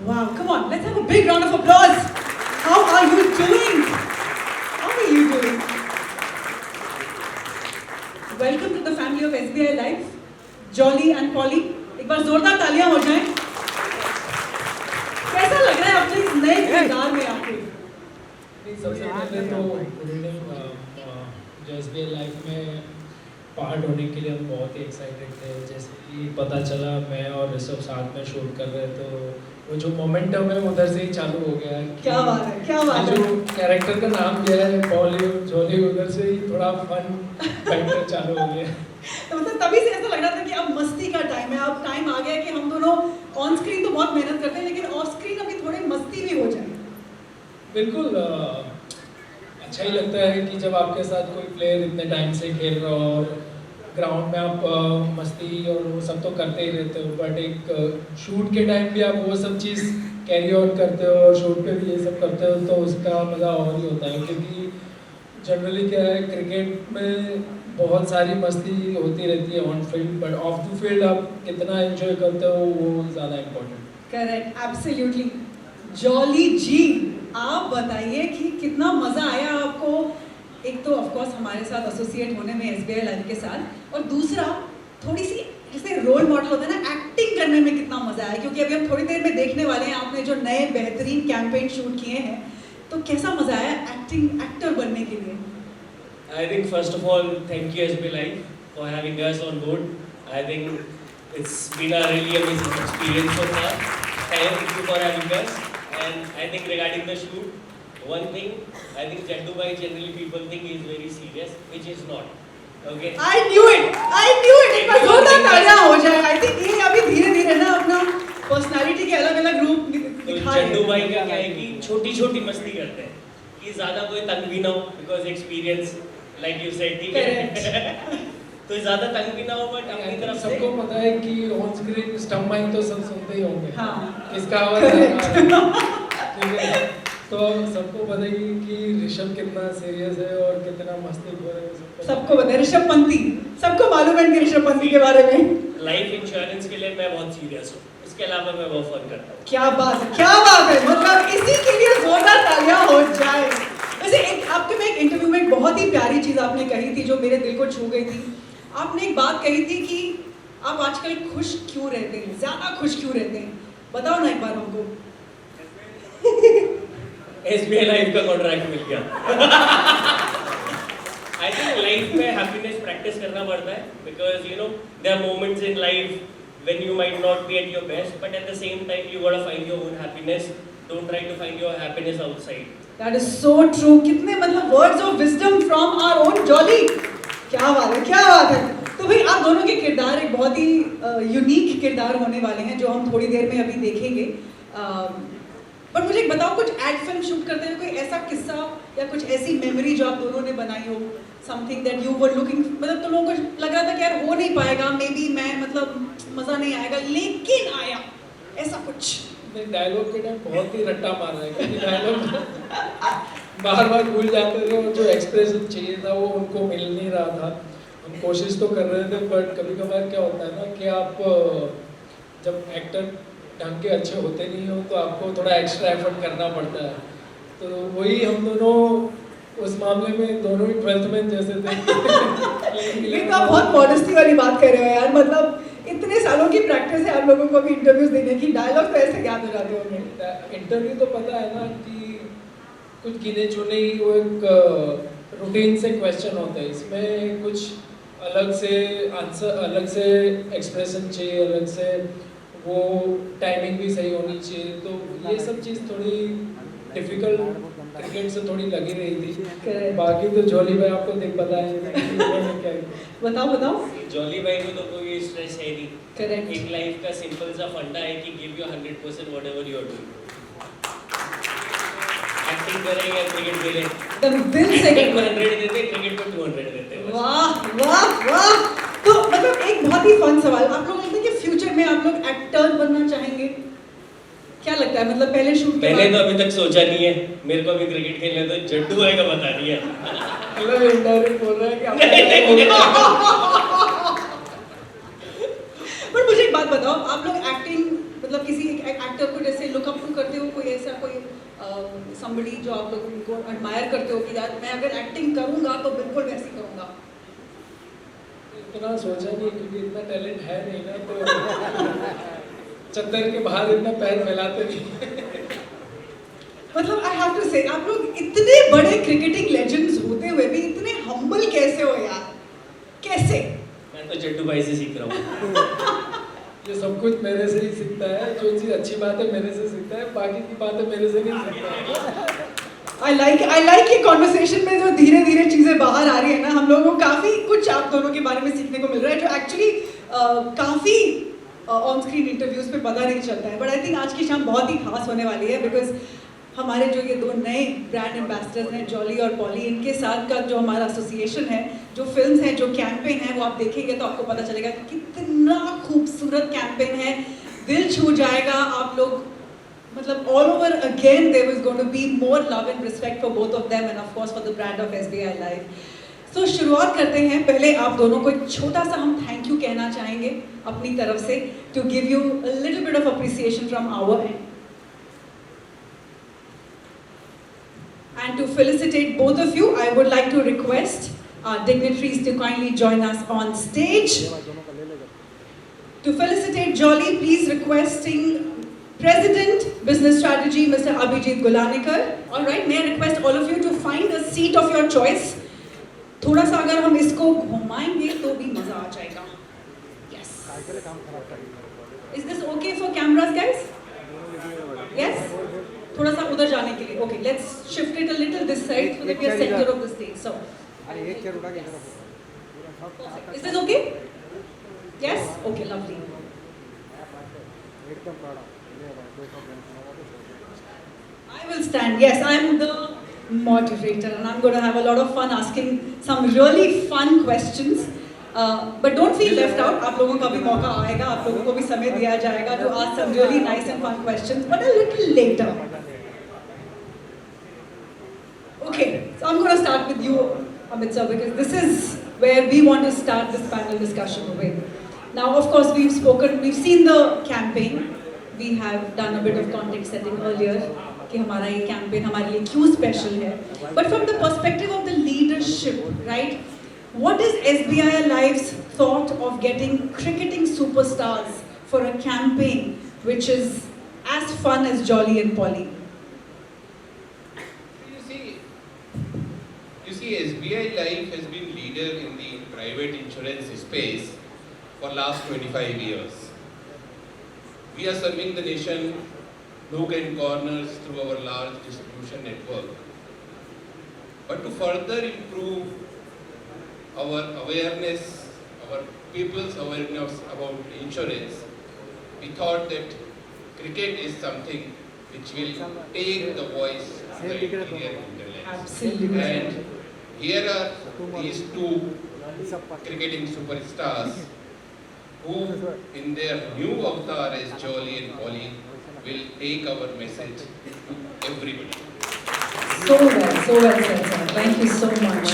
Wow, come on, let's have a big round of applause. How are you doing? How are you doing? Welcome to the family of SBI Life. Jolly and Polly. एक बार जोरदार तालियां हो जाएं. कैसा लग रहा है अपने इस नए किरदार में आके? सबसे पहले तो जो SBI लाइफ में पार्ट होने के लिए हम बहुत ही एक्साइटेड थे. जैसे कि पता चला मैं और ऋषभ साथ में शूट कर रहे तो वो जो मोमेंटम है उधर से ही चालू हो गया. क्या बात है, क्या बात है. जो कैरेक्टर का नाम दिया है पॉली जॉली, उधर से ही थोड़ा फन फैक्टर चालू हो गया. तो मतलब तभी से ऐसा लग रहा था कि अब मस्ती का टाइम है. अब टाइम आ गया कि हम दोनों ऑन स्क्रीन तो बहुत मेहनत करते हैं लेकिन ऑफ स्क्रीन अभी थोड़ी मस्ती भी हो जाए. बिल्कुल अच्छा ही लगता है कि जब आपके साथ कोई प्लेयर इतने टाइम से खेल रहा हो और ग्राउंड में आप मस्ती और वो सब तो करते ही रहते हो, बट एक शूट के टाइम भी आप वो सब चीज़ कैरी आउट करते हो और शूट पे भी ये सब करते हो तो उसका मज़ा और ही होता है. क्योंकि जनरली क्या है क्रिकेट में बहुत सारी मस्ती होती रहती है on field, but of the field आप कितना एंजॉय करते हो वो ज़्यादा इम्पोर्टेंट. Correct, absolutely. जॉली जी, आप बताइए कि कितना मज़ा आया आपको. एक तो ऑफ कोर्स हमारे साथ एसोसिएट होने में SBI लाइफ के साथ, और दूसरा थोड़ी सी जैसे रोल मॉडल होता है ना, एक्टिंग करने में कितना मज़ा आया. क्योंकि अभी हम थोड़ी देर में देखने वाले हैं आपने जो नए बेहतरीन कैंपेन शूट किए हैं, तो कैसा मज़ा आया एक्टर बनने के लिए. I think first of all, thank you SBI Life for having us on board. I think it's been a really amazing experience so far. Thank you for having us. And I think regarding the shoot, one thing, I think Jaddu Bhai generally people think he is very serious, which is not. Okay? I knew it. एक बार जोरदार तालियां हो जाए. I think ये अभी धीरे-धीरे ना अपना पर्सनालिटी के अलग-अलग रूप तो दिखा रहे हैं. जड्डू भाई का क्या है कि छोटी-छोटी मस्ती करते हैं कि ज़्यादा कोई तंग भी ना हो, because experience like you said, ठीक है. तो ज़्यादा तंग भी ना हो, बट अपनी तरफ से सबको पता है कि ऑन स्क्रीन स्टम्प माइक तो सब सुनते ही होंगे. हाँ. किसका आवाज ठीक है, तो सबको पता ही कि ऋषभ कितना सीरियस है और कितना मस्तीखोर है. सबको पता है ऋषभ पंती. सबको मालूम है कि ऋषभ पंती के बारे में. लाइफ इंश्योरेंस के लिए मैं बहुत सीरियस हूँ, इसके अलावा मैं बहुत फन करता हूँ. क्या बात है, क्या बात है. मतलब इसी के लिए जोरदार तालियां हो जाए. वैसे आपके में एक इंटरव्यू में एक बहुत ही प्यारी चीज़ आपने कही थी जो मेरे दिल को छू गई थी. आपने एक बात कही थी कि आप आजकल खुश क्यों रहते हैं, ज़्यादा खुश क्यों रहते हैं. बताओ ना एक बार हमको. SBI लाइफ का कॉन्ट्रैक्ट मिल गया. आई थिंक लाइफ में हैप्पीनेस प्रैक्टिस करना पड़ता है, because you know there are moments in life when you might not be at your best, but at the same time you gotta find your own happiness. Don't try to find your happiness outside. That is so true. कितने मतलब words of wisdom from our own Jolly. क्या बात है, क्या बात है. तो भाई आप दोनों के किरदार एक बहुत ही यूनिक किरदार होने वाले हैं जो हम थोड़ी देर में अभी देखेंगे. बट मुझे एक बताओ, कुछ एड फिल्म शूट करते हुए कोई ऐसा किस्सा या कुछ ऐसी मेमोरी जो आप दोनों ने बनाई हो, something that you were looking, मतलब तुम लोगों को लग रहा था कि यार हो नहीं पाएगा, मे बी मैं मतलब मज़ा नहीं आएगा, लेकिन आया, ऐसा कुछ. डायलॉग के टाइम बहुत ही रट्टा मार रहा है क्योंकि डायलॉग बार बार भूल जाते थे और जो एक्सप्रेशन चाहिए था वो उनको मिल नहीं रहा था. हम कोशिश तो कर रहे थे, बट कभी कभार क्या होता है ना कि आप जब एक्टर ढंग के अच्छे होते नहीं हो तो आपको थोड़ा एक्स्ट्रा एफर्ट करना पड़ता है. तो वही हम दोनों उस मामले में दोनों ही 12th में जैसे थे. ये तो आप बहुत मॉडेस्टी वाली बात कर रहे हो यार. मतलब इतने सालों की प्रैक्टिस है आप लोगों को भी इंटरव्यूज देने की, डायलॉग तो ऐसे याद हो जाते होंगे. इंटरव्यू तो पता है ना कि कुछ गिने चुने ही वो एक रूटीन से क्वेश्चन होता है. इसमें कुछ अलग से आंसर, अलग से एक्सप्रेशन चाहिए, अलग से वो टाइमिंग भी सही होनी चाहिए. तो ये सब चीज़ थोड़ी डिफिकल्ट क्रिकेट से थोड़ी लगी रही थी. बाकी तो जॉली भाई आपको देख पता है. बताओ बताओ. जॉली भाई को तो कोई स्ट्रेस है नहीं. करेक्ट. एक लाइफ का सिंपल सा फंडा है कि give you 100% whatever you are doing. Acting करें या क्रिकेट खेलें, दिल से एक्टिंग को 100 देते, क्रिकेट को 200 देते हैं. वाह वाह वाह. तो मतलब एक बहुत ही फन सवाल, आप लोग लगता है कि फ्यूचर में आप लोग एक्टर बनना चाहेंगे? क्या लगता है, मतलब पहले शूट के मैंने तो अभी तक सोचा नहीं है. मेरे को अभी क्रिकेट खेलने तो जड्डू भाई का बता दिया. मतलब इनडायरेक्ट बोल रहा है कि पर मुझे एक बात बताओ, आप लोग एक्टिंग मतलब किसी एक्टर को जैसे लुक अप टू करते हो, कोई ऐसा कोई somebody जो आप लोग उनको एडमायर करते हो कि यार मैं अगर एक्टिंग करूंगा तो बिल्कुल वैसे करूंगा? इतना सोचा नहीं क्योंकि इतना टैलेंट है नहीं ना, तो चद्दर के बाहर इतना पैर फैलाते नहीं। मतलब आई हैव टू से, आप लोग इतने बड़े क्रिकेटिंग लेजेंड्स होते हुए भी इतने हम्बल कैसे हो यार? कैसे? मैं तो जट्टू भाई से सीख रहा हूँ। ये सब कुछ मेरे से ही सीखता है, जो चीज़ अच्छी बात है मेरे से सीखता है, बाकी की बातें मेरे से नहीं सीखता। आई लाइक ये कॉन्वर्सेशन में जो धीरे धीरे चीज़ें बाहर आ रही है ना, हम लोगों को काफ़ी कुछ आप दोनों के बारे में सीखने को मिल रहा है, जो एक्चुअली काफ़ी ऑन स्क्रीन इंटरव्यूज पे पता नहीं चलता है। बट आई थिंक आज की शाम बहुत ही खास होने वाली है, बिकॉज हमारे जो ये दो नए ब्रांड एम्बेसडर्स हैं, जॉली और पॉली, इनके साथ का जो हमारा एसोसिएशन है, जो फिल्म्स हैं, जो कैंपेन है, वो आप देखेंगे तो आपको पता चलेगा कि कितना खूबसूरत कैंपेन है, दिल छू जाएगा आप लोग। मतलब all over again there is going to be more love and respect for both of them and of course for the brand of SBI life. तो शुरुआत करते हैं। पहले आप दोनों को एक छोटा सा हम थैंक यू कहना चाहेंगे अपनी तरफ से, to give you a little bit of appreciation from our end. And to felicitate both of you, I would like to request our dignitaries to kindly join us on stage. To felicitate Jolly, please requesting President Business Strategy, Mr. Abhijit Gulanikar. All right, may I request all of you to find a seat of your choice. थोड़ा सा अगर हम इसको घुमाएंगे तो भी मजा आ जाएगा. Yes. Is this okay for cameras, guys? Yes. थोड़ा सा उधर जाने के लिए. Okay, let's shift it a little this side so that we are center of the stage. So. Is this okay? Yes. Okay, lovely. I will stand. Yes, I am the moderator, and I'm going to have a lot of fun asking some really fun questions. But don't feel left out. आप लोगों का भी मौका आएगा, आप लोगों को भी समय दिया जाएगा to ask some really nice and fun questions, but a little later. Okay, so I'm going to start with you, Amit sir, because this is where we want to start this panel discussion with. Now, of course, we've seen the campaign. We have done a bit of context setting earlier कि हमारा ये campaign हमारे लिए क्यों special है. But from the perspective of the leadership, right? What is SBI Life's thought of getting cricketing superstars for a campaign which is as fun as Jolly and Polly? You see, SBI Life has been leader in the private insurance space for last 25 years. We are serving the nation nook and corners through our large distribution network. But to further improve our awareness, our people's awareness about insurance, we thought that cricket is something which will take the voice of the interior hinterlands. Absolutely. And here are these two cricketing superstars who, in their new avatar as Jolly and Polly, will take our message to everybody. So well said, sir. Thank you so much.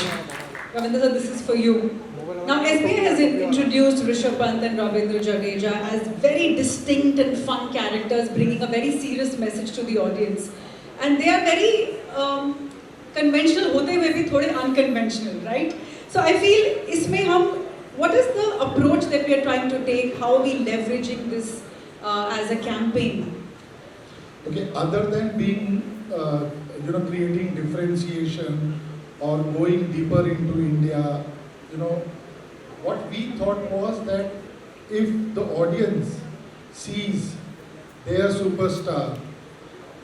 Ravindra sir, this is for you. Now, SBI has introduced Rishabh Pant and Ravindra Jadeja as very distinct and fun characters, bringing a very serious message to the audience. And they are very conventional, होते हुए भी थोड़े unconventional, right? So I feel इसमें हम, what is the approach that we are trying to take? How are we leveraging this as a campaign? Okay, other than being, creating differentiation or going deeper into India, what we thought was that if the audience sees their superstar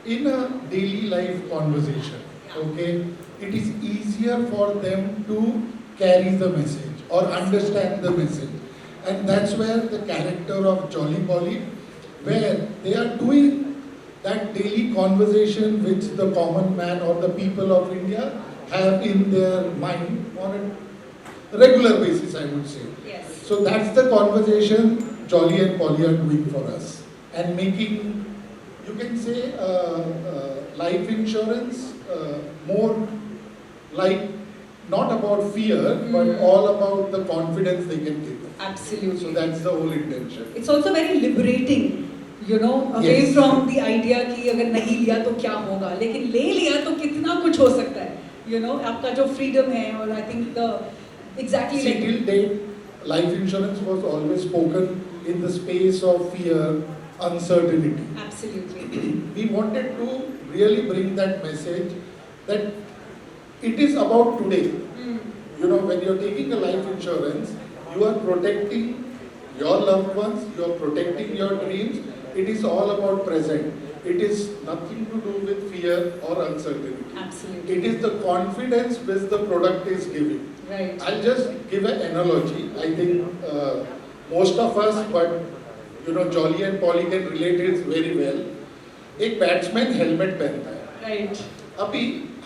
in a daily life conversation, okay, it is easier for them to carry the message or understand the message. And that's where the character of Jolly Polly, where they are doing that daily conversation which the common man or the people of India have in their mind on a regular basis, I would say. Yes. So that's the conversation Jolly and Polly are doing for us, and making, you can say, life insurance more like not about fear, but all about the confidence they can give. So Absolutely. that's the whole intention. It's also very liberating, you know, away Yes. from the idea कि अगर नहीं लिया तो क्या होगा, लेकिन ले लिया तो कितना कुछ हो सकता है, you know, आपका जो freedom है, और I think the exactly See, like till date, life insurance was always spoken in the space of fear, uncertainty. absolutely. We wanted to really bring that message that it is about today. You know, when you're taking a life insurance, you are protecting your loved ones, you are protecting your dreams. It is all about present. It is nothing to do with fear or uncertainty. Absolutely. It is the confidence which the product is giving. Right. I'll just give an analogy. I think most of us, but you know, Jolly and Polly can relate it very well. एक batsman helmet पहनता है. Right. अभी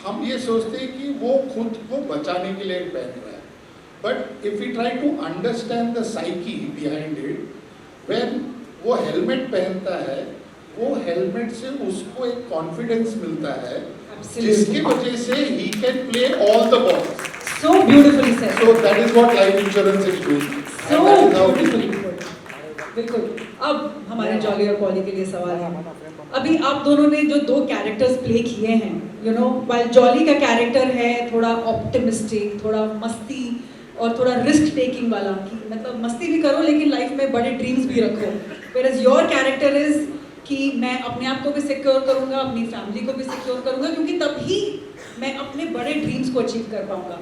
हम ये सोचते हैं कि वो खुद को बचाने के लिए पहन रहा है. But if we try to understand the psyche behind it, when वो हेलमेट पहनता है, वो हेलमेट से उसको एक कॉन्फिडेंस मिलता है, जिसकी वजह से he can play all the balls. So beautifully said. So that is what life insurance is doing. So And that is how we beautifully do it. put. बिल्कुल. अब हमारे जॉली और पॉली के लिए सवाल है. अभी आप दोनों ने जो दो कैरेक्टर्स प्ले किए हैं, यू नो, while जॉली का कैरेक्टर है थोड़ा ऑप्टिमिस्टिक, थोड़ा मस्ती और थोड़ा रिस्क टेकिंग वाला, कि मतलब मस्ती भी करो लेकिन लाइफ में बड़े ड्रीम्स भी रखो. Whereas your character is कि मैं अपने आप को भी सिक्योर करूंगा, अपनी फैमिली को भी सिक्योर करूंगा, क्योंकि तभी मैं अपने बड़े ड्रीम्स को अचीव कर पाऊंगा.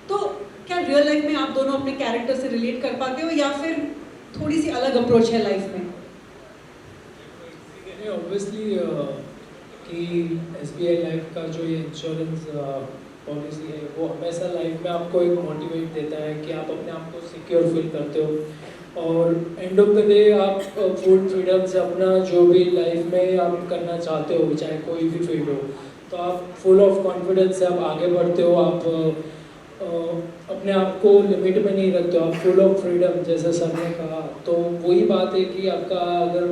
तो क्या रियल लाइफ में आप दोनों अपने कैरेक्टर से रिलेट कर पाते हो, या फिर थोड़ी सी अलग अप्रोच है लाइफ में? ऑब्वियसली कि SBI लाइफ का जो ये इंश्योरेंस पॉलिसी है वो हमेशा लाइफ में आपको एक मोटिवेट देता है कि आप अपने आप को सिक्योर फील करते हो, और एंड ऑफ द डे आप फुल फ्रीडम से अपना जो भी लाइफ में आप करना चाहते हो, चाहे कोई भी फील्ड हो, तो आप फुल ऑफ कॉन्फिडेंस से आप आगे बढ़ते हो. आप अपने आप को लिमिट में नहीं रखते हो, आप फुल ऑफ फ्रीडम, जैसे सर ने कहा. तो वही बात है कि आपका अगर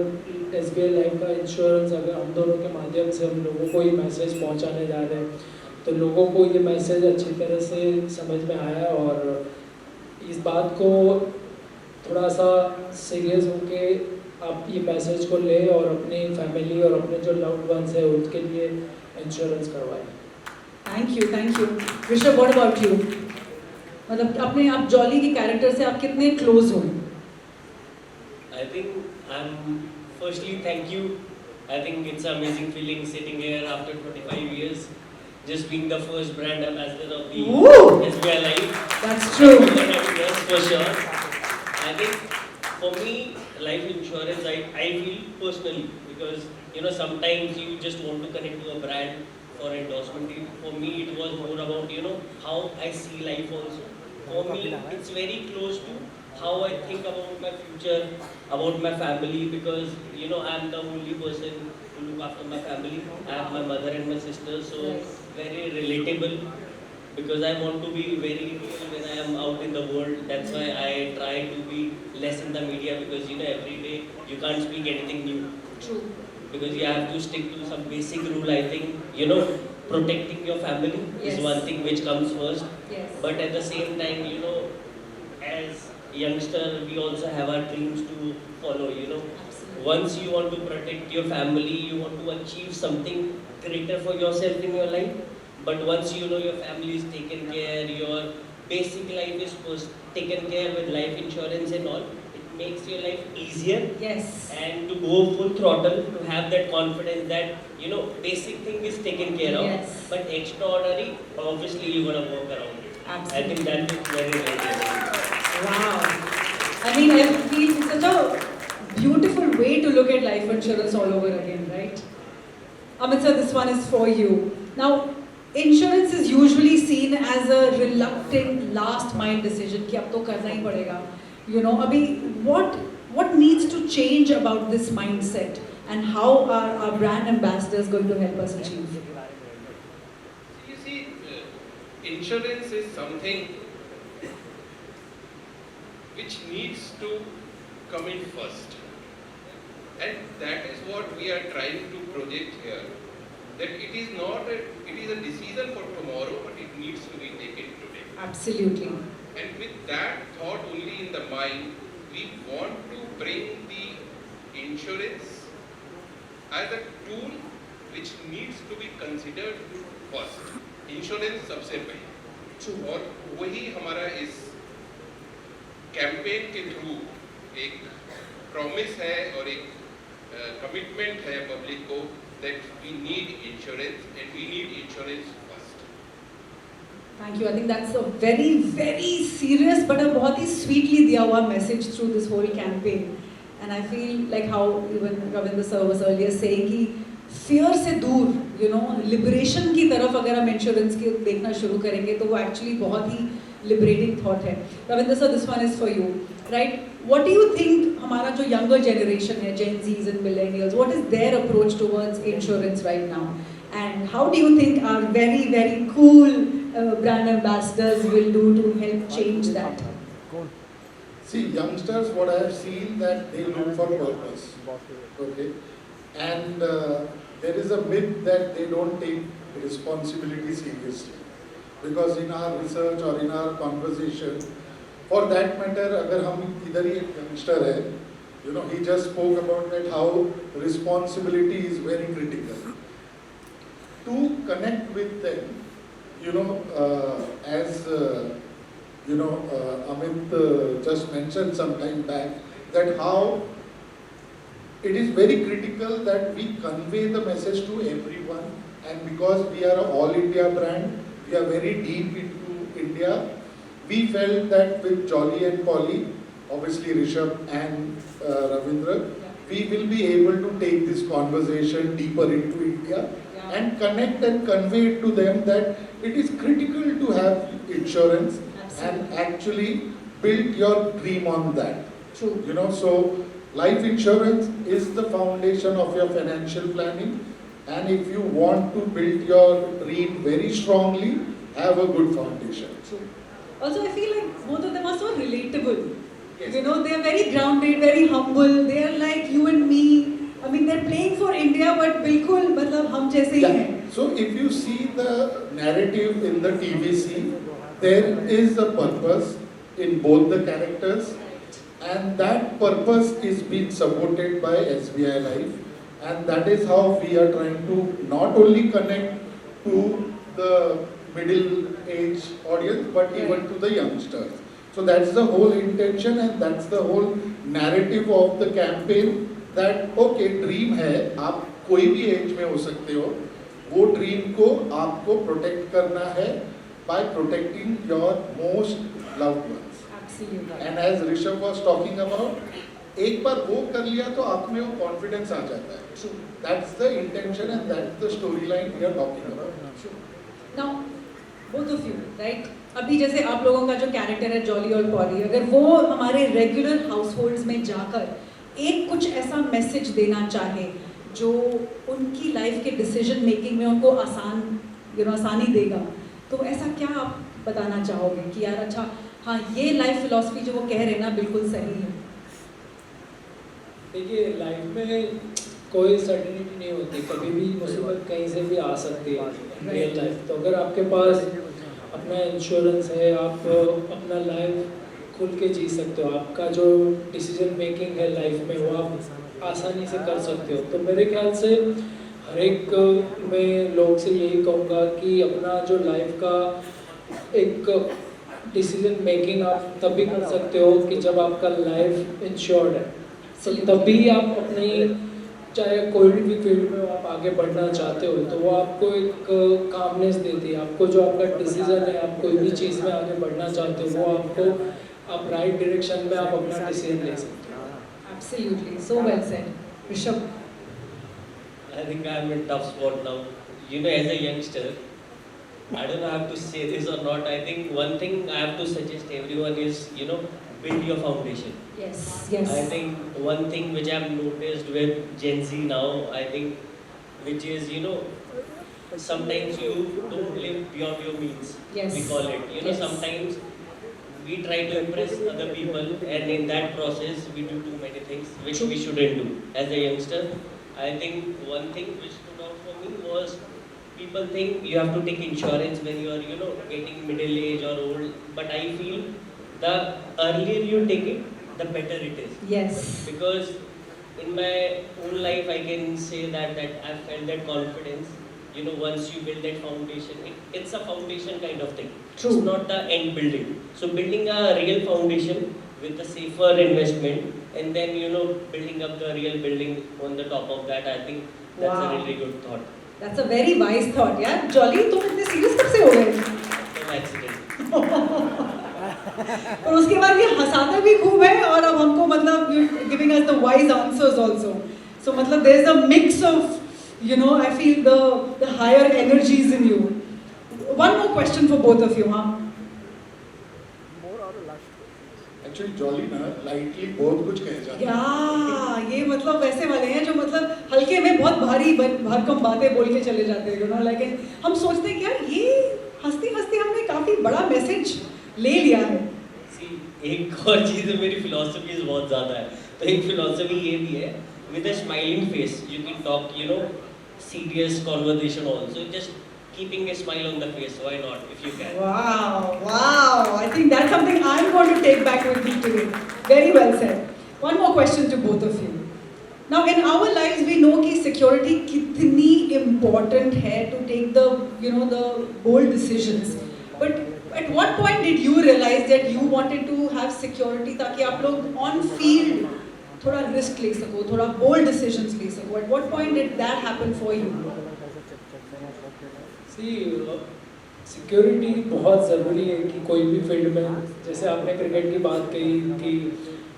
SBI लाइफ का इंश्योरेंस अगर हम दोनों के माध्यम से हम लोगों को ये मैसेज पहुंचाने जा रहे हैं, तो लोगों को ये मैसेज अच्छी तरह से समझ में आया, और इस बात को थोड़ा सा सीरियस होके आप ये मैसेज को ले और अपनी फैमिली और अपने जो लव्ड वंस है उनके लिए इंश्योरेंस करवाएं. Thank you, thank you. Rishabh, what about you? मतलब अपने आप जॉली के कैरेक्टर से आप कितने क्लोज हो? I think firstly, thank you. I think it's an amazing feeling sitting here after 25 years, just being the first brand ambassador of the Woo! SBI Life. That's true. Yes, for sure. I think for me, life insurance, I feel personally, because you know sometimes you just want to connect to a brand for endorsement. For me, it was more about how I see life also. For me, it's very close to how I think about my future, about my family, because I'm the only person to look after my family. I have my mother and my sister, so very relatable. Because I want to be very real when I am out in the world. That's why I try to be less in the media, because every day you can't speak anything new. True. Because you have to stick to some basic rule. I think protecting your family Yes. is one thing which comes first. Yes. But at the same time, as youngster, we also have our dreams to follow. Absolutely. Once you want to protect your family, you want to achieve something greater for yourself in your life. But once your family is taken care, your basic life is taken care with life insurance and all, it makes your life easier. Yes. And to go full throttle, to have that confidence that basic thing is taken care of. Yes. But extraordinary, obviously you're gonna work around it. Absolutely. I think that is very relatable. Wow. I mean, I feel it's such a beautiful way to look at life insurance all over again, right? Amit sir, this one is for you. Now, insurance is usually seen as a reluctant last mile decision कि अब तो करना ही पड़ेगा. अभी what needs to change about this mindset, and how are our brand ambassadors going to help us achieve? You see, insurance is something which needs to come in first. And that is what we are trying to project here. That it is a decision for tomorrow, but it needs to be taken today. Absolutely. And with that thought only in the mind, we want to bring the insurance as a tool which needs to be considered first. Insurance सबसे पहले True. और वही हमारा इस campaign के through एक promise है और एक कमिटमेंट है पब्लिक को that we need insurance and we need insurance first. Thank you. I think that's a very, very serious but a बहुत ही sweetly दिया हुआ message through this whole campaign. And I feel like how even Ravindra sir was earlier saying कि fear से दूर, you know, liberation की तरफ अगर हम insurance की देखना शुरू करेंगे तो वो actually बहुत ही liberating thought है. Ravindra sir, this one is for you, right? What do you think हमारा जो younger generation है, Gen Zs and millennials, what is their approach towards insurance right now? And how do you think our very, very cool brand ambassadors will do to help change that? See, youngsters, what I have seen that they look for purpose. Okay, and there is a myth that they don't take responsibility seriously. Because in our research or in our conversation, for that matter, अगर हम इधर ही एक youngster है, you know, he just spoke about that how responsibility is very critical. To connect with them, you know, as you know, Amit just mentioned some time back that how it is very critical that we convey the message to everyone, and because we are an all India brand, we are very deep into India. We felt that with Jolly and Polly, obviously Rishabh and Ravindra, we will be able to take this conversation deeper into India and connect and convey it to them that it is critical to have insurance and actually build your dream on that. True. You know, so life insurance is the foundation of your financial planning, and if you want to build your dream very strongly, have a good foundation. True. Also, I feel like both of them are so relatable. Yes. You know, they are very grounded, very humble. They are like you and me. I mean, they're playing for India, but बिल्कुल मतलब हम जैसे ही हैं. So if you see the narrative in the TVC, there is a purpose in both the characters, and that purpose is being supported by SBI Life, and that is how we are trying to not only connect to the middle age audience but even to the youngsters. So that's the whole intention and that's the whole narrative of the campaign that okay, dream है, आप कोई भी as में हो सकते हो, वो dream को आपको प्रोटेक्ट करना है by protecting your most loved ones. Absolutely. And as Rishabh was talking about, एक बार वो कर लिया तो आप में वो कॉन्फिडेंस आ जाता है. True. That's the intention and that's the storyline we are talking about. True. Now, both of you, right? अभी जैसे आप लोगों का जो कैरेक्टर है जॉली और पॉली, अगर वो हमारे रेगुलर हाउसहोल्ड्स में जाकर एक कुछ ऐसा मैसेज देना चाहे जो उनकी लाइफ के डिसीजन मेकिंग में उनको आसानी देगा, तो ऐसा क्या आप बताना चाहोगे कि यार अच्छा हाँ ये लाइफ फिलॉसफी जो वो कह रहे हैं ना बिल्कुल सही है? देखिए, लाइफ में कोई सर्टेनिटी नहीं होती, कभी भी मुसीबत कहीं से भी आ सकती है रियल लाइफ. तो अगर आपके पास अपना इंश्योरेंस है, आप अपना लाइफ खुल के जी सकते हो, आपका जो डिसीजन मेकिंग है लाइफ में वो आप आसानी से कर सकते हो. तो मेरे ख्याल से हर एक मैं लोग से यही कहूँगा कि अपना जो लाइफ का एक डिसीजन मेकिंग आप तभी कर सकते हो कि जब आपका लाइफ इंश्योर्ड है. तो तभी आप अपनी चाहे कोई भी फील्ड में आप आगे बढ़ना चाहते हो तो वो आपको एक कामनेस देती है. आपको जो आपका डिसीजन है, आप कोई भी चीज़ में आगे बढ़ना चाहते हो वो आपको आप राइट डायरेक्शन में आप अपना डिसीजन ले सकते हो. Absolutely, so well said. Rishabh. I think I'm in tough spot now. You know, as a youngster, I don't know if I have to say this or not. I think one thing I have to suggest everyone is, you know, build your foundation. Yes, yes. I think one thing which I've noticed with Gen Z now, I think, which is, you know, sometimes you don't live beyond your means. Yes. We call it. You know, Yes. sometimes we try to impress other people, and in that process, we do too many things which we shouldn't do. As a youngster, I think one thing which stood out for me was people think you have to take insurance when you are, you know, getting middle age or old. But I feel the earlier you take it, the better it is. Yes. Because in my own life, I can say that I felt that confidence. You know, once you build that foundation, it's a foundation kind of thing. True. It's not the end building. So building a real foundation with a safer investment, and then, you know, building up the real building on the top of that, I think that's Wow. a really good thought. That's a very wise thought, यार. Jolly तुम इतने serious कब से हो गए? No accident. और उसके बाद ये हंसाते भी खूब है और अब हमको मतलब giving us the wise answers also. So मतलब there is a mix of you know, I feel the higher energies in you. One more question for both of you, huh? Actually jolly ना lightly बहुत कुछ कह जाता है. या ये मतलब वैसे वाले हैं जो मतलब हल्के में बहुत भारी भरकम बातें बोल के चले जाते हैं, you know, लेकिन हम सोचते हैं कि यार ये हंसते हंसते हमने काफी बड़ा मैसेज ले लिया है. See, एक और चीज़ है, मेरी philosophy बहुत ज़्यादा है. तो एक philosophy ये भी है, with a smiling face you can talk, you know, serious conversation also. Just keeping a smile on the face, why not, if you can. Wow. I think that's something I'm going to take back with me today. Very well said. One more question to both of you. Now, in our lives, we know कि security कितनी important है to take the, you know, the bold decisions. But at what point did you realize that you wanted to have security ताकि आप लोग on field थोड़ा risk ले सको, थोड़ा bold decisions ले सको? At what point did that happen for you? Security बहुत ज़रूरी है कि कोई भी फील्ड में, जैसे आपने क्रिकेट की बात कही कि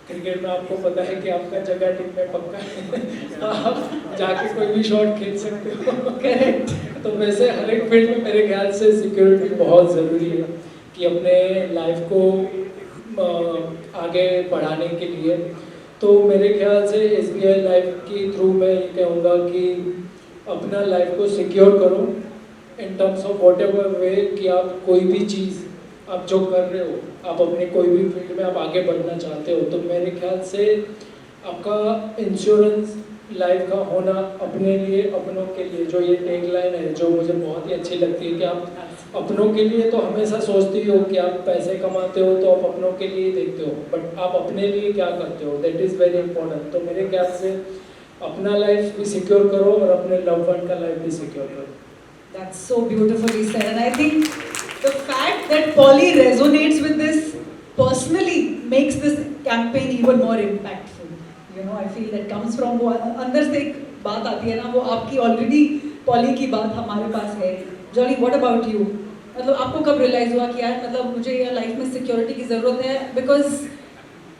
क्रिकेट में आपको पता है कि आपका जगह टीम में पक्का है तो आप जाके कोई भी शॉट खेल सकते हो. करेक्ट. तो वैसे हर एक फील्ड में मेरे ख्याल से सिक्योरिटी बहुत ज़रूरी है कि अपने लाइफ को आगे बढ़ाने के लिए. तो मेरे ख्याल से SBI लाइफ के थ्रू मैं ये कहूँगा कि अपना लाइफ को सिक्योर करो in terms of what ever वे, कि आप कोई भी चीज़ आप जो कर रहे हो, आप अपने कोई भी फील्ड में आप आगे बढ़ना चाहते हो, तो मेरे ख्याल से आपका इंश्योरेंस लाइफ का होना अपने लिए, अपनों के लिए, जो ये टेक लाइन है जो मुझे बहुत ही अच्छी लगती है कि आप अपनों के लिए तो हमेशा सोचते हो कि आप पैसे कमाते हो तो आप अपनों के लिए देखते हो, बट आप अपने लिए क्या करते हो, दैट इज़ वेरी इंपॉर्टेंट. तो मेरे ख्याल से अपना लाइफ भी सिक्योर करो और अपने लव वन का लाइफ भी सिक्योर करो. That's so beautifully said, and I think the fact that Polly resonates with this personally makes this campaign even more impactful. You know, I feel that comes from वो अंदर से एक बात आती है ना, वो आपकी already Polly की बात हमारे पास है. Jolly, what about you? मतलब आपको कब realize हुआ कि यार मतलब मुझे ये लाइफ में सिक्योरिटी की ज़रूरत है, because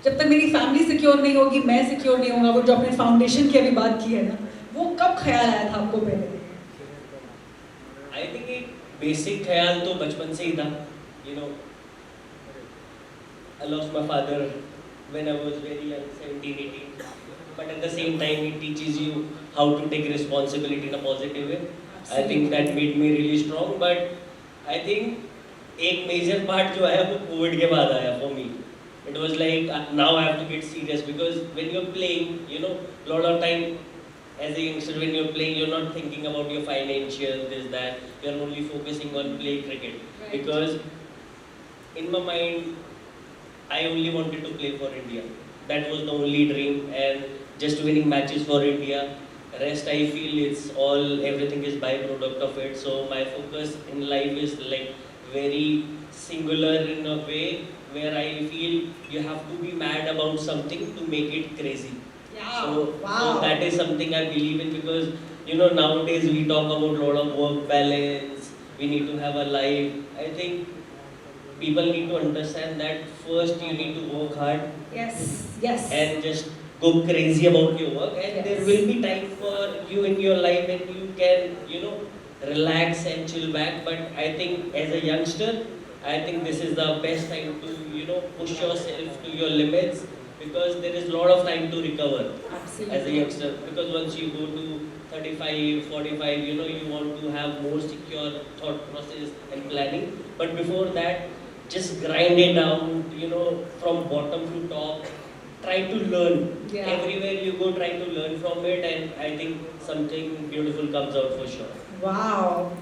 जब तक मेरी फैमिली सिक्योर नहीं होगी, मैं सिक्योर नहीं होगा. वो जो आपने फाउंडेशन की अभी बात की है ना, वो कब ख्याल आया था आपको पहले? I think एक बेसिक ख्याल तो बचपन से ही था. You know, I lost my father when I was very young, 17, 18. But at the same time, it teaches you how to take responsibility in a positive way. I think that made me really strong. But I think एक major part जो है वो COVID के बाद आया for me. It was like now I have to get serious, because when you're playing, you know, lot of time as a youngster when you're playing, you're not thinking about your financial, this, that. You're only focusing on playing cricket. Right. Because in my mind, I only wanted to play for India. That was the only dream, and just winning matches for India. Rest I feel it's all, everything is byproduct of it. So my focus in life is like very singular in a way where I feel you have to be mad about something to make it crazy. So that is something I believe in, because you know nowadays we talk about a lot of work balance, we need to have a life. I think people need to understand that first you need to work hard Yes. and just go crazy about your work, and Yes. there will be time for you in your life and you can, you know, relax and chill back. But I think as a youngster, I think this is the best time to, you know, push yourself to your limits, because there is a lot of time to recover Absolutely. as a youngster. Because once you go to 35, 45, you know, you want to have more secure thought process and planning. But before that, just grind it down, you know, from bottom to top. Try to learn. Yeah. Everywhere you go, try to learn from it, and I think something beautiful comes out for sure. Wow.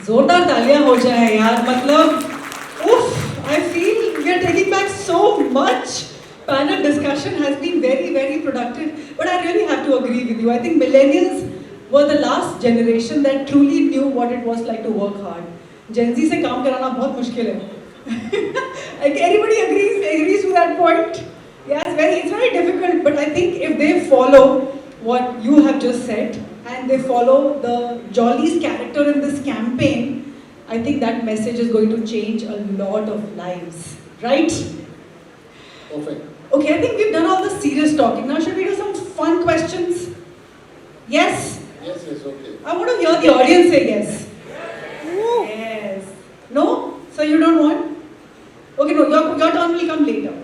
जोरदार तालियां हो जाए यार, मतलब उफ, I feel we are taking back so much. Panel discussion has been very, very productive, but I really have to agree with you. I think millennials were the last generation that truly knew what it was like to work hard. Gen Z से काम कराना बहुत मुश्किल है. Like anybody agrees to that point? Yeah, it's very difficult, but I think if they follow what you have just said and they follow the Jolly's character in this campaign, I think that message is going to change a lot of lives, right? Perfect. Okay, I think we've done all the serious talking. Now, should we do some fun questions? Yes? Yes, okay. I want to hear the audience say yes. Yes. No? So you don't want? Okay, no, your turn will come later.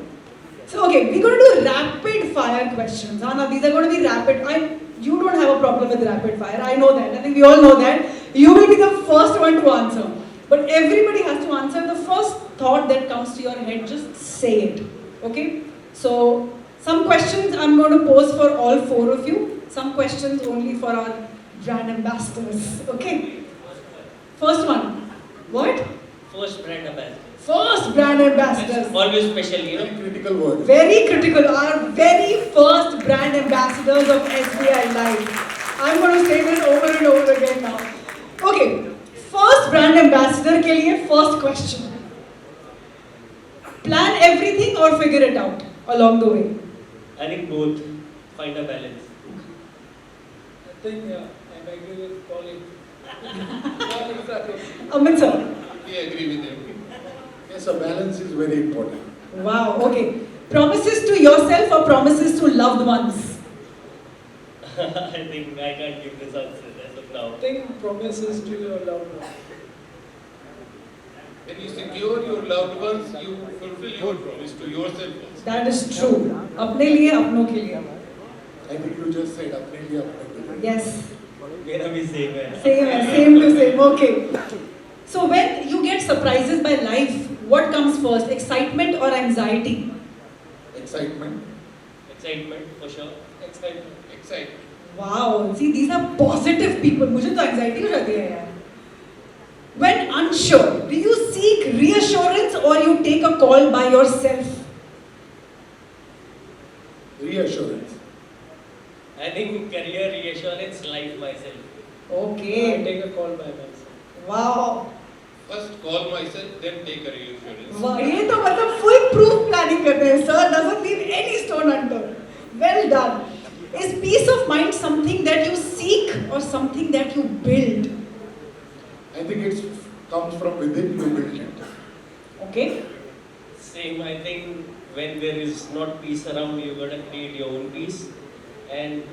So, okay, we're going to do rapid fire questions. Now, these are going to be rapid. You don't have a problem with rapid fire. I know that. I think we all know that. You will be the first one to answer. But everybody has to answer. The first thought that comes to your head, just say it. Okay? So, some questions I'm going to pose for all four of you. Some questions only for our brand ambassadors. Okay? First one. What? First brand ambassador. First brand ambassadors. That's always special, you know. Very critical word. Very critical. Our very first brand ambassadors of SBI Life. I'm going to say this over and over again now. Okay. First brand ambassador के लिए first question. Plan everything or figure it out along the way? I think both. Find a balance. I think, yeah, I agree with Colin. Colin, exactly. Amit sir. We agree with them. Yes, a balance is very important. Wow. Okay. Promises to yourself or promises to loved ones? I think I can't give this answer as of now. I think promises to your loved one. When you secure your loved ones, you fulfill your promise to yourself also. That is true. अपने लिए अपनों के लिए. I think you just said अपने लिए अपने लिए. Yes. मेरा भी same है. Same to same. Okay. So when you get surprises by life, what comes first? Excitement or anxiety? Excitement. Excitement for sure. Excitement. Excited. Wow. See, these are positive people. मुझे तो anxiety हो जाती है यार. When unsure, do you seek reassurance or you take a call by yourself? Reassurance. I think career reassurance, life myself. I Okay. take a call by myself. Wow. First call myself, then take a reassurance. वाह, ये तो मतलब full proof planning करते हैं. Sir doesn't leave any stone unturned. Well done. Is peace of mind something that you seek or something that you build? I think it comes from within, you build it. Okay. Same. I think when there is not peace around, you gotta create your own peace. And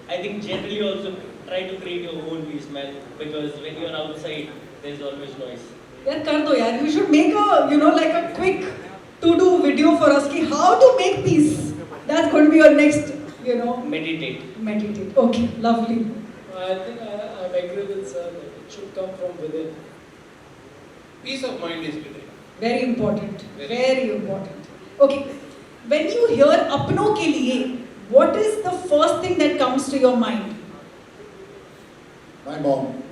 I think generally also try to create your own peace, man. Because when you're outside, there's always noise. यार कर दो यार. You should make a like a quick to-do video for us कि how to make peace. That's going to be your next Meditate. meditate. Okay, lovely. I think I agree with sir that it should come from within. Peace of mind is within. Very important. Very Very important. Okay. When you hear अपनों के लिए, what is the first thing that comes to your mind? My mom.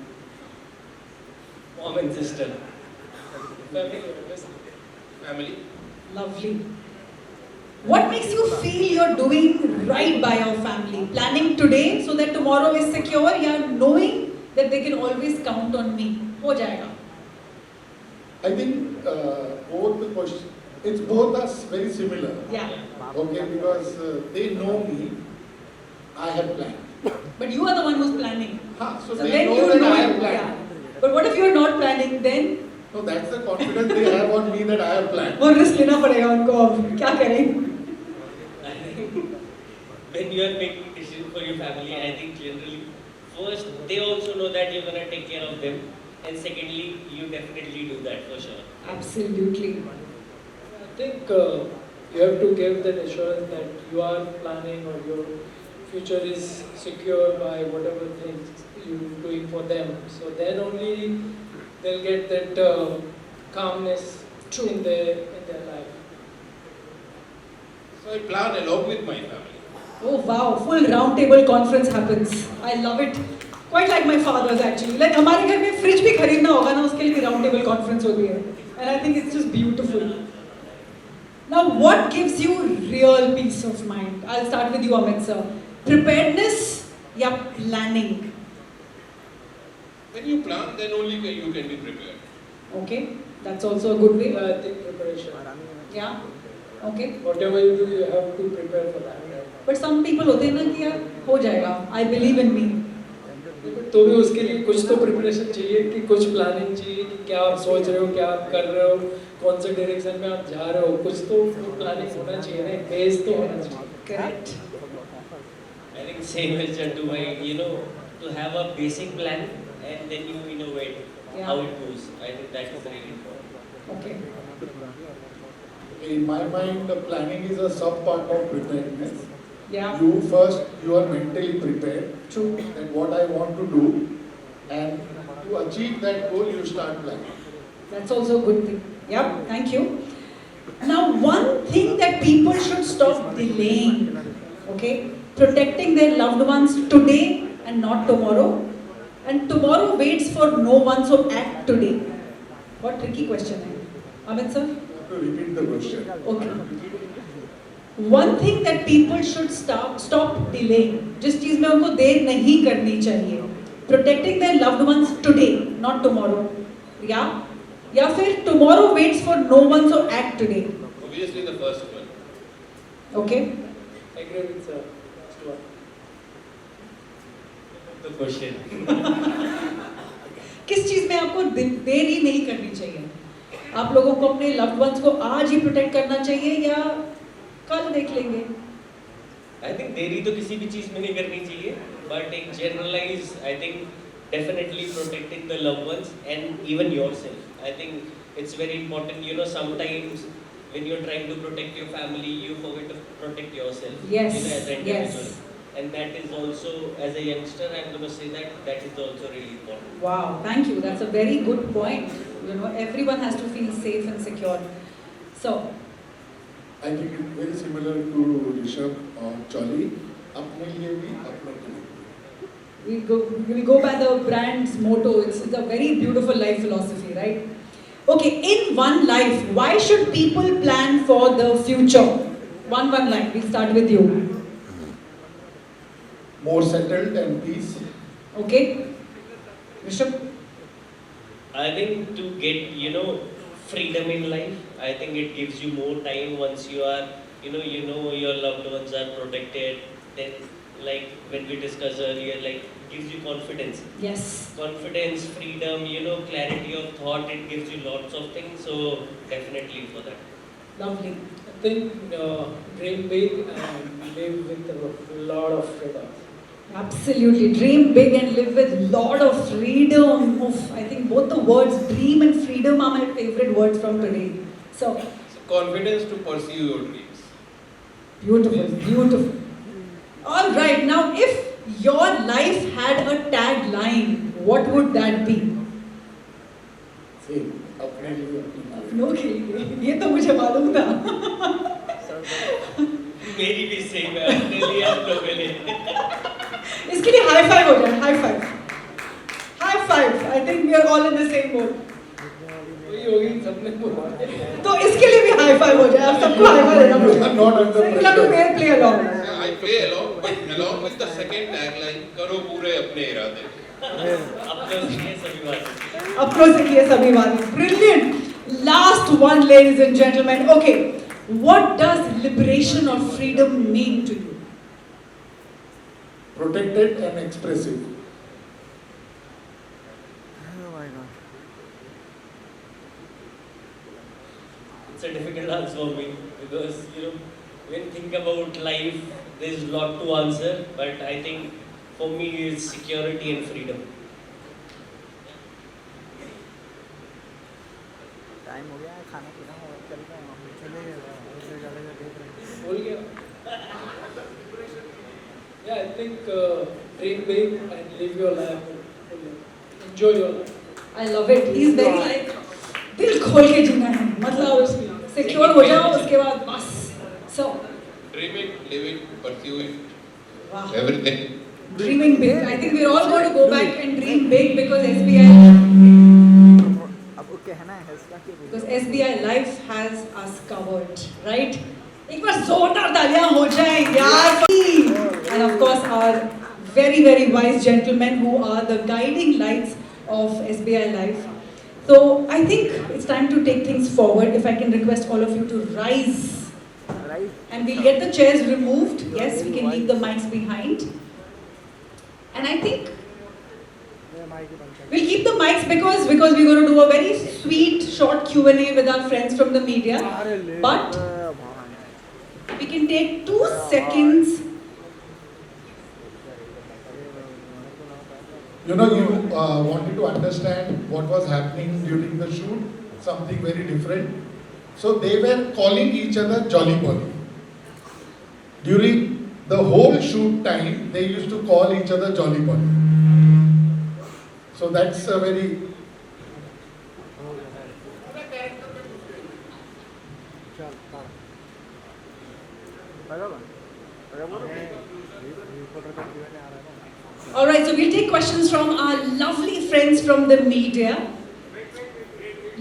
Mom and sister. Family, obviously. Family. Lovely. What makes you feel you're doing right by your family? Planning today so that tomorrow is secure, या knowing that they can always count on me? हो जाएगा. I think both the questions, it's both are very similar. Yeah. Okay, because they know me, I have planned. But you are the one who's planning. So So they then know you that know I have it. planned. Yeah. But what if you're not planning? Then No, that's the confidence they have on me that I have planned. वो risk लेना पड़ेगा उनको अब. क्या करें? I think when you are making decisions for your family, I think generally, first, they also know that you're gonna take care of them. And secondly, you definitely do that for sure. Absolutely. I think you have to give that assurance that you are planning or your future is secure by whatever things you're doing for them. So then only they'll get that calmness in their life. So I plan along with my family. Oh wow, full round table conference happens. I love it. Quite like my father's actually. Like हमारे घर में fridge भी खरीदना होगा ना, उसके लिए भी राउंड टेबल कॉन्फ्रेंस होती है. And I think it's just beautiful. Now, what gives you real peace of mind? I'll start with you, Amit sir. Preparedness या planning? When you plan, then only you can be prepared. Okay, that's also a good way. I think preparation. Yeah. Okay. Whatever you do, you have to prepare for that. But some people होते हैं ना कि यार हो जाएगा. I believe in me. तो भी उसके लिए कुछ तो प्रिपरेशन चाहिए, कि कुछ प्लानिंग चाहिए कि क्या आप सोच रहे हो, क्या आप कर रहे हो, कौन से डायरेक्शन में आप जा रहे हो, कुछ तो प्लानिंग होना चाहिए ना, बेस तो होना चाहिए. Correct. I think same as Chandu bhai, you know, to have a basic plan and then you innovate how it goes. I think that is really important. Okay. In my mind, the planning is a sub part of preparedness. Yeah. You are mentally prepared. True. That what I want to do, and to achieve that goal, you start planning. That's also a good thing. Yep. Thank you. Now, one thing that people should stop delaying. Okay. Protecting their loved ones today and not tomorrow. And tomorrow waits for no one, so act today. What tricky question है? Amit sir? You have to repeat the question. Okay. One thing that people should stop delaying. जिस चीज में उनको देर नहीं करनी चाहिए. Protecting their loved ones today, not tomorrow. Yeah? या फिर tomorrow waits for no one, so act today. Obviously, the first one. Okay? I agree with sir. The question. किस चीज में आपको देर ही नहीं करनी चाहिए? आप लोगों को अपने loved ones को आज ही protect करना चाहिए या कल देख लेंगे? I think देरी तो किसी भी चीज में नहीं करनी चाहिए, but in generalize, I think definitely protecting the loved ones and even yourself. I think it's very important. You know, sometimes when you're trying to protect your family, you forget to protect yourself. Yes, You know, as an individual. yes. And that is also, as a youngster, I'm going to say that is also really important. Wow, thank you. That's a very good point. You know, everyone has to feel safe and secure. So, I think it's very similar to Rishabh or Jolly. अपने लिए भी अपने के लिए भी. we go by the brand's motto. It's a very beautiful life philosophy, right? Okay, in one life, why should people plan for the future? One line. We'll start with you. More settled and peace. Okay, Rishabh. I think to get, you know, freedom in life, I think it gives you more time once you are, you know your loved ones are protected. Then, like when we discussed earlier, like gives you confidence. Yes. Confidence, freedom, you know, clarity of thought. It gives you lots of things. So definitely for that. Lovely. I think dream big and live with a lot of freedom. Absolutely. Dream big and live with lot of freedom. Oof, I think both the words dream and freedom are my favorite words from today. So, So confidence to pursue your dreams. beautiful, beautiful. All right, now if your life had a tagline, what would that be? Same. अपने लिए अपने लिए. अपनों के लिए. ये तो मुझे मालूम था. मेरी भी सेम है अपने लिए अपनों के लिए. इसके लिए हाई फाइव हो जाए. High five. High five. I think we are all in the same boat. वही होगी सबने बोला. तो इसके लिए भी हाई फाइव हो जाए. आप सबको हाई फाइव देना You are not under पड़ेगा. So you have to play along. Yeah, I play along, but along with the second tagline, करो पूरे अपने इरादे. अपनों से ये सभी बातें. अपनों से किए सभी बातें. Brilliant. Last one, ladies and gentlemen. Okay, what does liberation or freedom mean to you? Protected and expressive. It's a difficult answer for me because, you know, when you think about life, there's a lot to answer, but I think for me it's security and freedom. Time हो गया है खाना पीना हो चलते हैं हम चले गए देख रहे हैं बोल गया. Yeah, I think dream big and live your life. Enjoy your life. I love it. He's very like दिल खोल के जीना है. मतलब सिक्योर हो जाओ उसके बाद बस. So, Dream it, live it, pursue it, wow. everything. dreaming big. I think we're all going to go back and dream big because SBI अब वो कहना है इसका कि because SBI Life has us covered, right? एक बार जोरदार तालियां हो जाए यार. And of course our very very wise gentlemen who are the guiding lights of SBI Life. So I think it's time to take things forward. If I can request all of you to rise. Right And we'll get the chairs removed. Yes, we can leave the mics behind. And I think we'll keep the mics because we're going to do a very sweet short Q&A with our friends from the media. But we can take 2 seconds. You know, you wanted to understand what was happening during the shoot, something very different. So they were calling each other Jolly Polly. During the whole shoot time, they used to call each other Jolly Polly. So that's a very चल बराबर बराबर reporter का क्यों नहीं आ रहा है All right, so we'll take questions from our lovely friends from the media.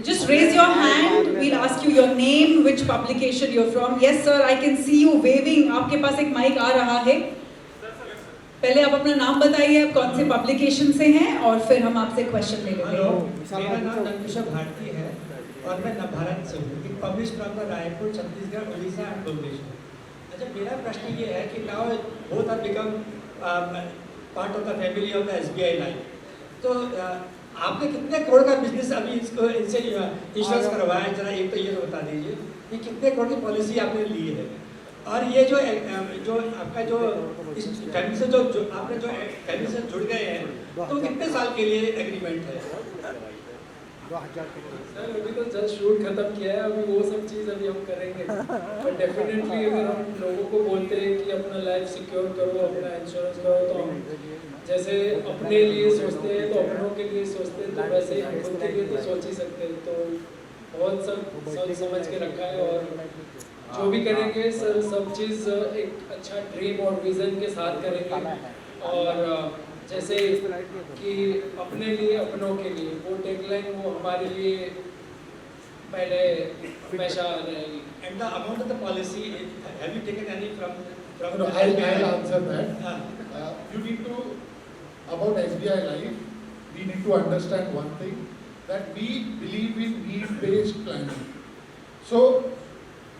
Just raise your hand. We'll ask you your name, which publication you're from. Yes, sir, I can see you waving. आपके पास एक mic आ रहा है. पहले आप अपना नाम बताइए, आप कौन से पब्लिकेशन से हैं, और फिर हम आपसे क्वेश्चन ले लेंगे. हेलो, मेरा नाम नंदकिशोर भारती है और मैं नवभारत से हूँ. It publish from the Raipur, Chhattisgarh, Orissa and Bhubaneswar. अच्छा, मेरा प्रश्न ये है कि now both are become part of the family of the SBI life. तो आपने कितने करोड़ का बिजनेस अभी इसको इनसे इंश्योरेंस करवाया है, जरा एक तो ये तो बता दीजिए कि कितने करोड़ की पॉलिसी आपने ली है. और ये जो आपका जो इस फैमिली से जो आपने जो फैमिली से जुड़ गए हैं, तो कितने साल के लिए एग्रीमेंट है? 2000 सर अभी तो जस्ट शूट खत्म किया है, अभी वो सब चीज़ अभी हम करेंगे. बट डेफिनेटली अगर हम लोगों को बोलते हैं कि अपना लाइफ सिक्योर करो, अपना इंश्योरेंस करो, तो हम जैसे अपने लिए सोचते हैं तो अपनों के लिए सोचते हैं, तो वैसे ही हम खुद के लिए तो सोच ही सकते हैं. तो बहुत सब सोच समझ के रखा है, और जो भी करेंगे सर सब चीज़ एक अच्छा ड्रीम और विज़न के साथ करेंगे. और जैसे कि अपने लिए अपनों के लिए वो टैगलाइन वो हमारे लिए पहले हमेशा रहेगी. And the amount of the policy, have you taken any from No, I'll answer that. हाँ. You need to, about SBI Life, we need to understand one thing, that we believe in need-based planning. So,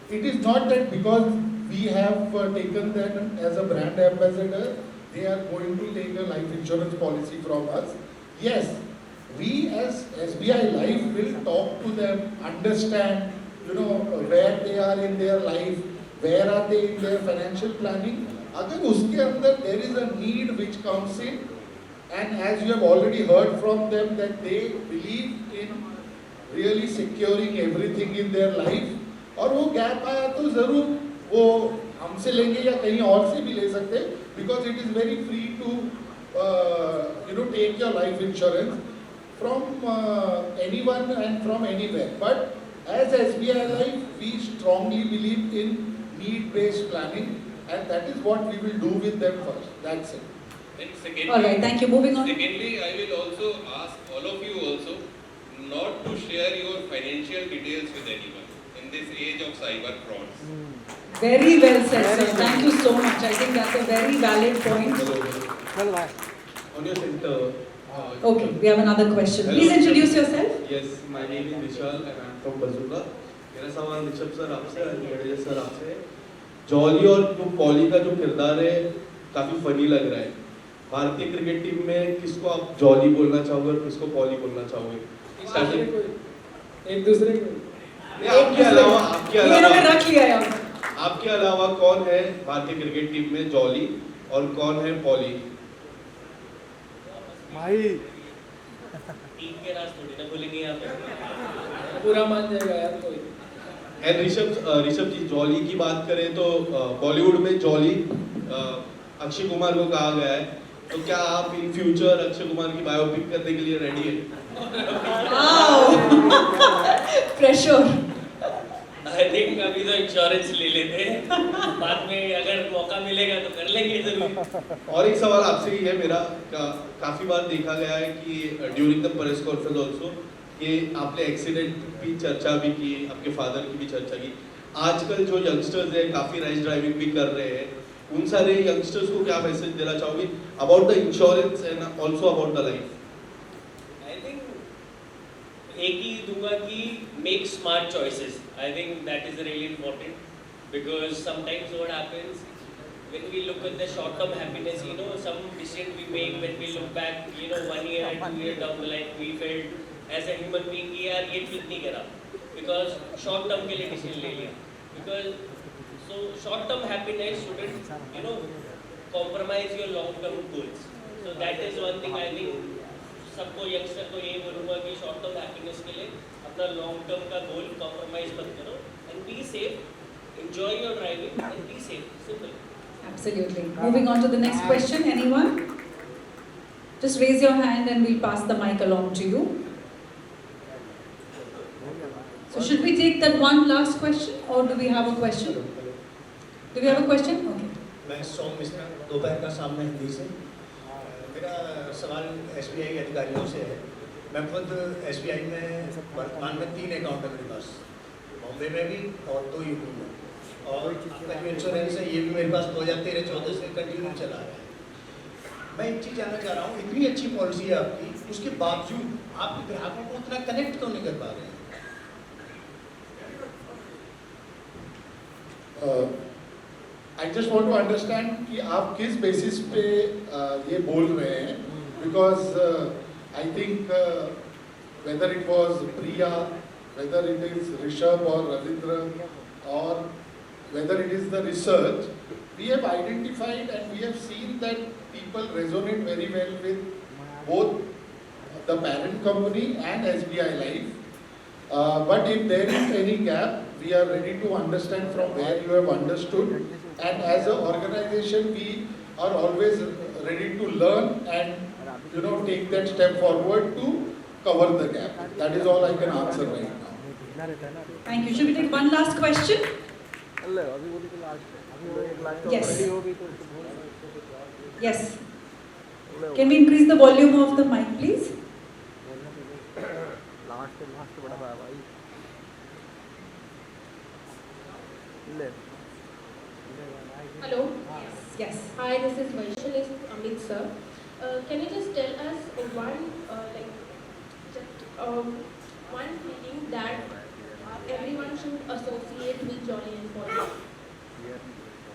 it is not that because we have taken them as a brand ambassador, they are going to take a life insurance policy from us. Yes, we as SBI Life will talk to them, understand, where they are in their life, where are they in their financial planning. अगर उसके अंदर there is a need which comes in, and as you have already heard from them that they believe in really securing everything in their life, और वो gap आया तो ज़रूर वो हमसे लेंगे या कहीं और से भी ले सकते हैं, because it is very free to take your life insurance from anyone and from anywhere. But as SBI Life, we strongly believe in need-based planning, and that is what we will do with them first. That's it. And secondly, All right, thank you. Moving on. Secondly, I will also ask all of you also not to share your financial details with anyone in this age of cyber frauds. Very well said, sir. Thank you so much. I think that's a very valid point. चल भाई On your center. Okay, we have another question. Hello, Please sir. introduce yourself. Yes, my name is Vishal and I'm from Bazooka. मेरा सवाल Rishabh sir आपसे और Jadeja sir आपसे है. Jolly और जो पॉली का जो किरदार है काफी फनी लग रहा है. भारतीय क्रिकेट टीम में किसको आप जॉली बोलना चाहोगे और किसको पॉली बोलना चाहोगे? एक दूसरे को आपके अलावा इन्होंने रख लिया यार. आपके अलावा कौन है भारतीय क्रिकेट टीम में जॉली और कौन है पॉली? भाई टीम के राज थोड़ी ना बोलेंगे यहाँ पे. पूरा मान जाएगा यार कोई. एंड ऋषभ जी, जॉली की बात करें तो बॉलीवुड में जॉली अक्षय कुमार को कहा गया है, तो क्या आप इन फ्यूचर अक्षय कुमार की बायोपिक करने के लिए रेडी हैं? Wow. Pressure. आई थिंक अभी तो इंश्योरेंस ले लेते हैं, बाद में अगर मौका मिलेगा तो कर लेंगे जरूर। और एक सवाल आपसे ही है मेरा, काफी बार देखा गया है कि during the press conference also कि आपने एक्सीडेंट की चर्चा भी की, आपके फादर की भी चर्चा की। आजकल जो यंगस्टर्स हैं काफी रैश ड्राइविंग भी कर रहे हैं, उन सारे यंगस्टर्स को क्या मैसेज देना चाहोगे about the insurance and also about the life? I think एक ही दूंगा कि make smart choices. I think that is really important because sometimes what happens when we look at the short term happiness, you know, some decision we make when we look back, you know, 1 year, 2 year down the line, we felt as a human being कि यार ये ठीक नहीं करा because short term के लिए decision ले लिया, because so short term happiness shouldn't, you know, compromise your long term goals. So that is one thing I think सबको यंगस्टर को यही बोलूँगा कि शॉर्ट टर्म हैप्पीनेस के लिए अपना लॉन्ग टर्म का गोल कॉम्प्रोमाइज मत करो and be safe, enjoy your driving and be safe, simple. Absolutely. Moving on to the next question. Anyone? Just raise your hand and we'll pass the mic along to you. So should we take that one last question or do we have a question? Do we have a question? Okay. मैं सोम मिश्रा, दोपहर का सामने हिंदी से। मेरा सवाल SBI के अधिकारियों से है। मैं खुद SBI में वर्तमान में 3 अकाउंट है मेरे पास, बॉम्बे में भी और 2 यूपी में, और आपका जो इंश्योरेंस है ये भी मेरे पास 2013-14 से कंटिन्यू चला रहा है। मैं एक चीज़ जानना चाह रहा हूँ, इतनी अच्छी पॉलिसी है आपकी, उसके बावजूद आप ग्राहकों को उतना कनेक्ट क्यों नहीं कर पा रहे हैं? I just want to understand कि आप किस बेसिस पे ये बोल रहे हैं, because I think whether it was Priya, whether it is Rishabh or Ravindra, or whether it is the research, we have identified and we have seen that people resonate very well with both the parent company and SBI Life. But if there is any gap, we are ready to understand from where you have understood, and as an organization we are always ready to learn and take that step forward to cover the gap. That is all I can answer right now. Thank you. Should we take one last question? Yes. Yes. Can we increase the volume of the mic, please? Last बड़ा भाई ले। Hello. Yes. Hi, this is Vaishali Amit sir. Can you just tell us one feeling that everyone should associate with Jolly and Polly?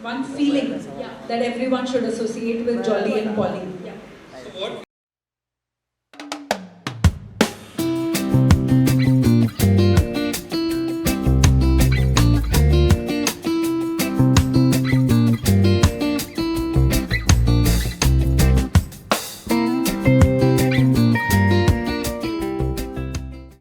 One feeling Yeah. that everyone should associate with Jolly and Polly.